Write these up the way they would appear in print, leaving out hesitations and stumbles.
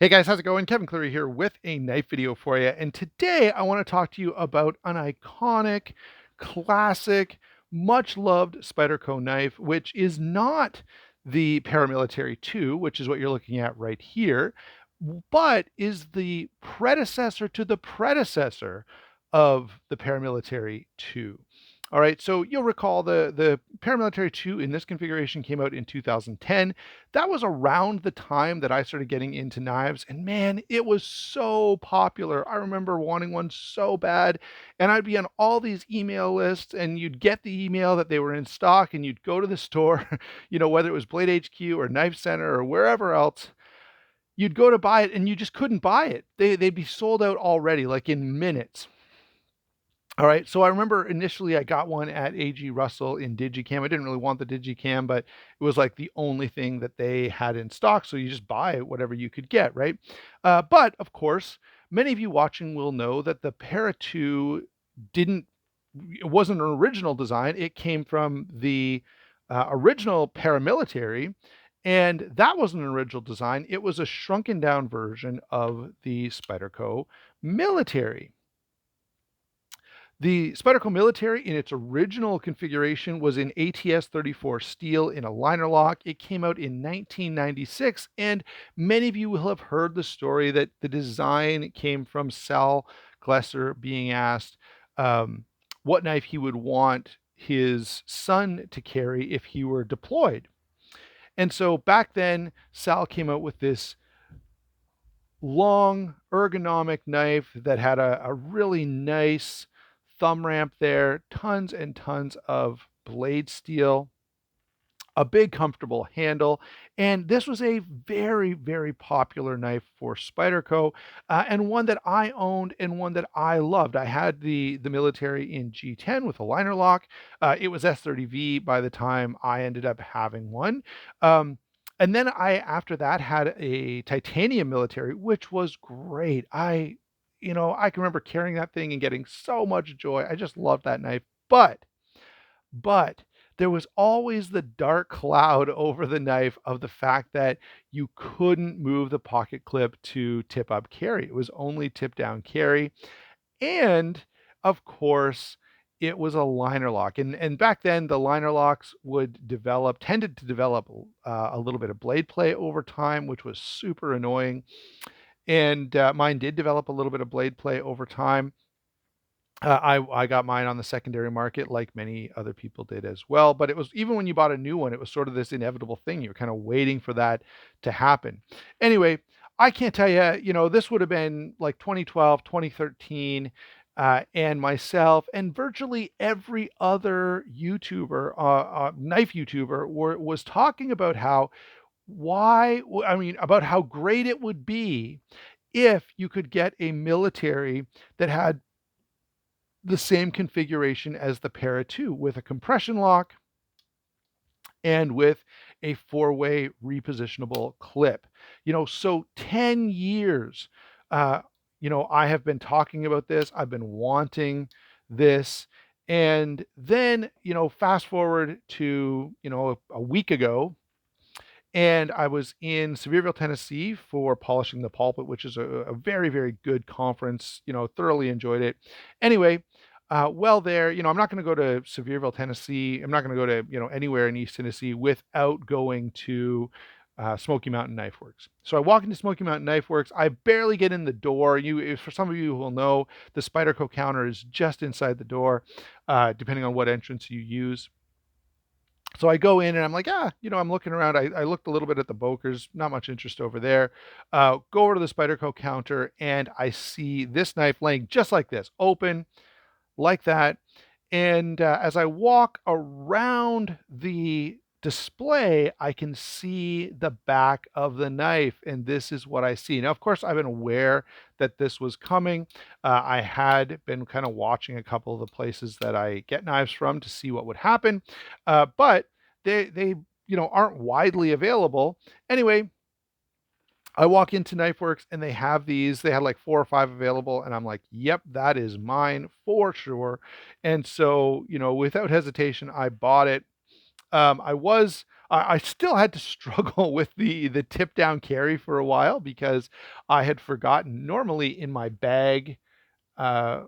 Hey guys, how's it going? Kevin Cleary here with a knife video for you. And today I want to talk to you about an iconic, classic, much loved Spyderco knife, which is not the Paramilitary 2, which is what you're looking at right here, but is the predecessor to the predecessor of the Paramilitary 2. All right, so you'll recall the Paramilitary 2 in this configuration came out in 2010. That was around the time that I started getting into knives, and man, it was so popular. I remember wanting one so bad, and I'd be on all these email lists, and you'd get the email that they were in stock, and you'd go to the store, whether it was Blade HQ or Knife Center or wherever else, you'd go to buy it, and you just couldn't buy it. They'd be sold out already, like in minutes. All right, so I remember initially I got one at AG Russell in Digicam. I didn't really want the Digicam, but it was like the only thing that they had in stock, so you just buy whatever you could get, right? But of course, many of you watching will know that the Para 2 didn't, it wasn't an original design. It came from the original paramilitary, and that wasn't an original design. It was a shrunken down version of the Spyderco military. The Spyderco Military in its original configuration was in ATS 34 steel in a liner lock. It came out in 1996, and many of you will have heard the story that the design came from Sal Glesser being asked what knife he would want his son to carry if he were deployed. And so back then, Sal came out with this long ergonomic knife that had a really nice thumb ramp there, tons and tons of blade steel, a big comfortable handle, and this was a very, very popular knife for Spyderco, and one that I owned and one that I loved. I had the military in G10 with a liner lock. It was S30V by the time I ended up having one. And then I, after that, had a titanium military, which was great. I can remember carrying that thing and getting so much joy. I just loved that knife. But there was always the dark cloud over the knife of the fact that you couldn't move the pocket clip to tip up carry. It was only tip down carry. And of course, it was a liner lock. And back then, the liner locks tended to develop a little bit of blade play over time, which was super annoying. And mine did develop a little bit of blade play over time. I got mine on the secondary market like many other people did as well. But it was, even when you bought a new one, it was sort of this inevitable thing. You're kind of waiting for that to happen. Anyway, I can't tell you, this would have been like 2012, 2013, and myself and virtually every other YouTuber, knife YouTuber, was talking about about how great it would be if you could get a military that had the same configuration as the Para 2 with a compression lock and with a four-way repositionable clip. So 10 years, I have been talking about this. I've been wanting this. And then, fast forward to, a week ago, and I was in Sevierville, Tennessee for Polishing the Pulpit, which is a very, very good conference. Thoroughly enjoyed it. Anyway, there, I'm not going to go to Sevierville, Tennessee. I'm not going to go to, anywhere in East Tennessee without going to Smoky Mountain Knife Works. So I walk into Smoky Mountain Knife Works. I barely get in the door. For some of you who will know, the Spyderco counter is just inside the door, depending on what entrance you use. So I go in and I'm like, I'm looking around. I looked a little bit at the Bokers, not much interest over there. Go over to the Spyderco counter and I see this knife laying just like this, open like that. And as I walk around the display, I can see the back of the knife, and this is what I see. Now, of course, I've been aware that this was coming. I had been kind of watching a couple of the places that I get knives from to see what would happen, but they aren't widely available. Anyway, I walk into Knifeworks and they have these. They had like 4 or 5 available, and I'm like, "Yep, that is mine for sure." And so, without hesitation, I bought it. I still had to struggle with the tip down carry for a while because I had forgotten. Normally in my bag, uh,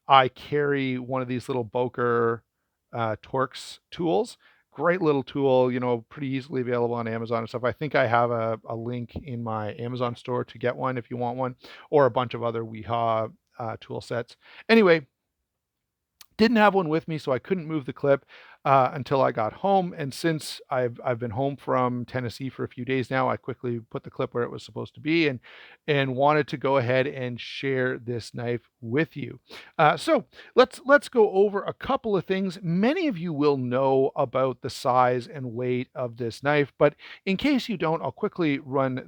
I carry one of these little Boker Torx tools. Great little tool, pretty easily available on Amazon and stuff. I think I have a link in my Amazon store to get one if you want one, or a bunch of other Weehaw tool sets. Anyway, didn't have one with me, so I couldn't move the clip until I got home. And since I've been home from Tennessee for a few days now, I quickly put the clip where it was supposed to be, and wanted to go ahead and share this knife with you. So let's go over a couple of things. Many of you will know about the size and weight of this knife, but in case you don't, I'll quickly run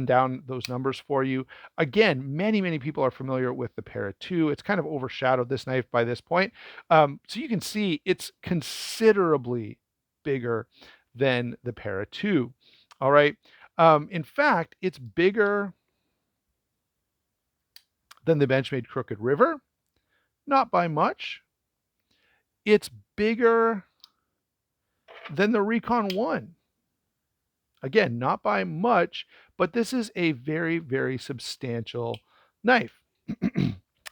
down those numbers for you. Again, many people are familiar with the Para 2. It's kind of overshadowed this knife by this point. So you can see it's considerably bigger than the Para 2. All right. In fact, it's bigger than the Benchmade Crooked River, not by much. It's bigger than the Recon 1. Again, not by much, but this is a very substantial knife.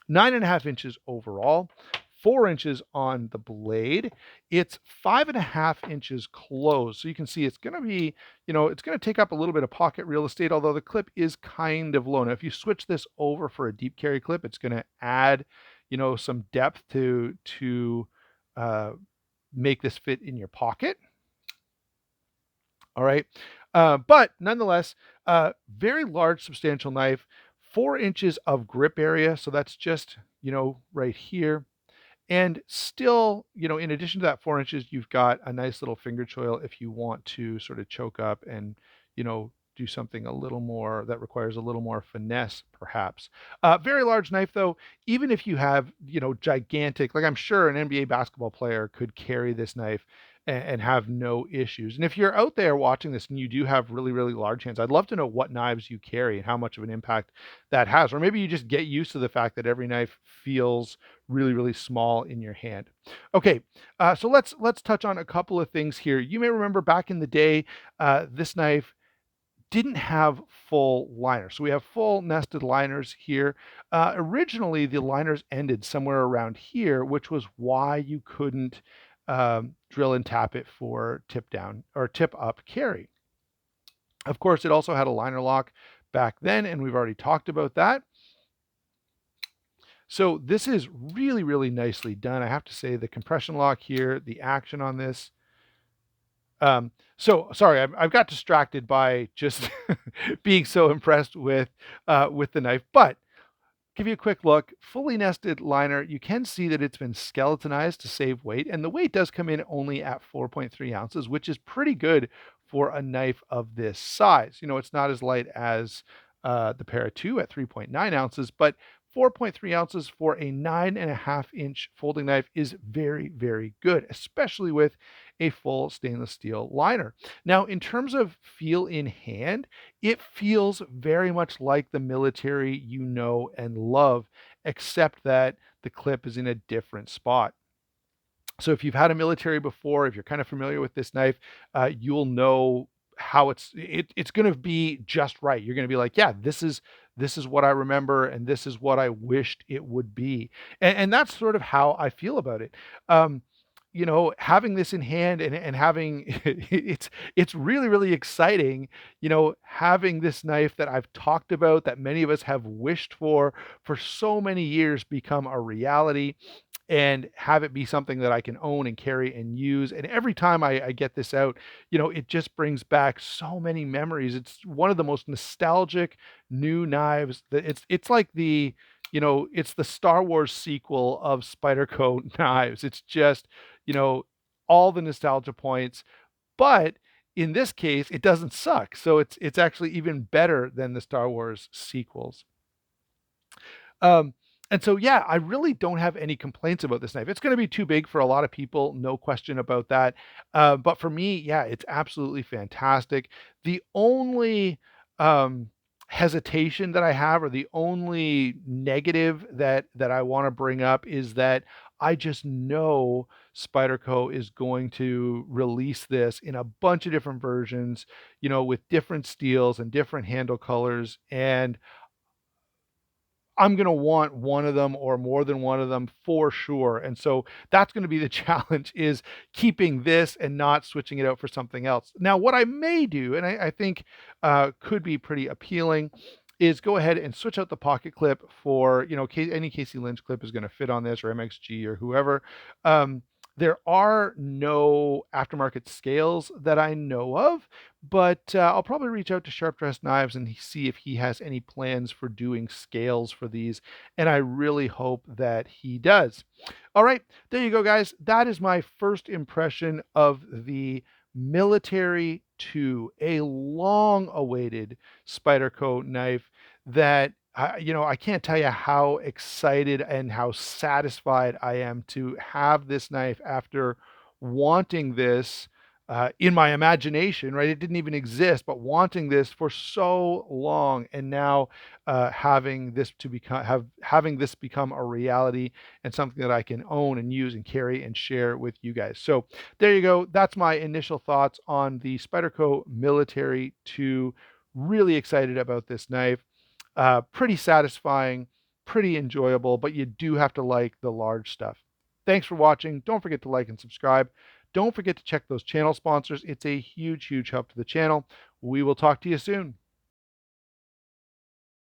9.5 inches overall, 4 inches on the blade. It's 5.5 inches closed. So you can see it's going to be, it's going to take up a little bit of pocket real estate, although the clip is kind of low. Now, if you switch this over for a deep carry clip, it's going to add, some depth to make this fit in your pocket. All right. But nonetheless, very large, substantial knife, 4 inches of grip area. So that's just, right here. And still, in addition to that 4 inches, you've got a nice little finger choil if you want to sort of choke up and, do something a little more that requires a little more finesse, perhaps. Very large knife, though. Even if you have, gigantic, like I'm sure an NBA basketball player could carry this knife and have no issues. And if you're out there watching this and you do have really large hands, I'd love to know what knives you carry and how much of an impact that has. Or maybe you just get used to the fact that every knife feels really small in your hand. Okay, so let's touch on a couple of things here. You may remember back in the day, this knife didn't have full liners. So we have full nested liners here. Originally, the liners ended somewhere around here, which was why you couldn't drill and tap it for tip down or tip up carry. Of course, it also had a liner lock back then, and we've already talked about that. So this is really nicely done. I have to say the compression lock here, the action on this. So sorry, I've got distracted by just being so impressed with the knife, but give you a quick look. Fully nested liner. You can see that it's been skeletonized to save weight, and the weight does come in only at 4.3 ounces, which is pretty good for a knife of this size. It's not as light as the Para 2 at 3.9 ounces, but 4.3 ounces for a 9.5-inch folding knife is very good, especially with a full stainless steel liner. Now, in terms of feel in hand, it feels very much like the military you know and love, except that the clip is in a different spot. So if you've had a military before, if you're kind of familiar with this knife, you'll know how it's going to be just right. You're going to be like, yeah, this is what I remember, and this is what I wished it would be, and that's sort of how I feel about it. Having this in hand and having it's really exciting. Having this knife that I've talked about, that many of us have wished for so many years, become a reality, and have it be something that I can own and carry and use. And every time I get this out, it just brings back so many memories. It's one of the most nostalgic new knives that it's like it's the Star Wars sequel of Spyderco knives. It's just, you know, all the nostalgia points, but in this case, it doesn't suck. So it's actually even better than the Star Wars sequels. Um, and so, yeah, I really don't have any complaints about this knife. It's going to be too big for a lot of people, no question about that. But for me, yeah, it's absolutely fantastic. The only hesitation that I have, or the only negative that I want to bring up, is that I just know Spyderco is going to release this in a bunch of different versions, with different steels and different handle colors, and I'm gonna want one of them or more than one of them for sure, and so that's gonna be the challenge, is keeping this and not switching it out for something else. Now, what I may do, and I think, could be pretty appealing, is go ahead and switch out the pocket clip for, any Casey Lynch clip is gonna fit on this, or MXG or whoever. Um, there are no aftermarket scales that I know of, but I'll probably reach out to Sharp Dressed Knives and see if he has any plans for doing scales for these, and I really hope that he does. All right, there you go, guys. That is my first impression of the Military 2, a long-awaited Spyderco knife that I can't tell you how excited and how satisfied I am to have this knife after wanting this in my imagination, right? It didn't even exist, but wanting this for so long, and now having this become a reality and something that I can own and use and carry and share with you guys. So there you go. That's my initial thoughts on the Spyderco Military 2. Really excited about this knife. Pretty satisfying, pretty enjoyable, but you do have to like the large stuff. Thanks for watching. Don't forget to like and subscribe. Don't forget to check those channel sponsors. It's a huge, huge help to the channel. We will talk to you soon.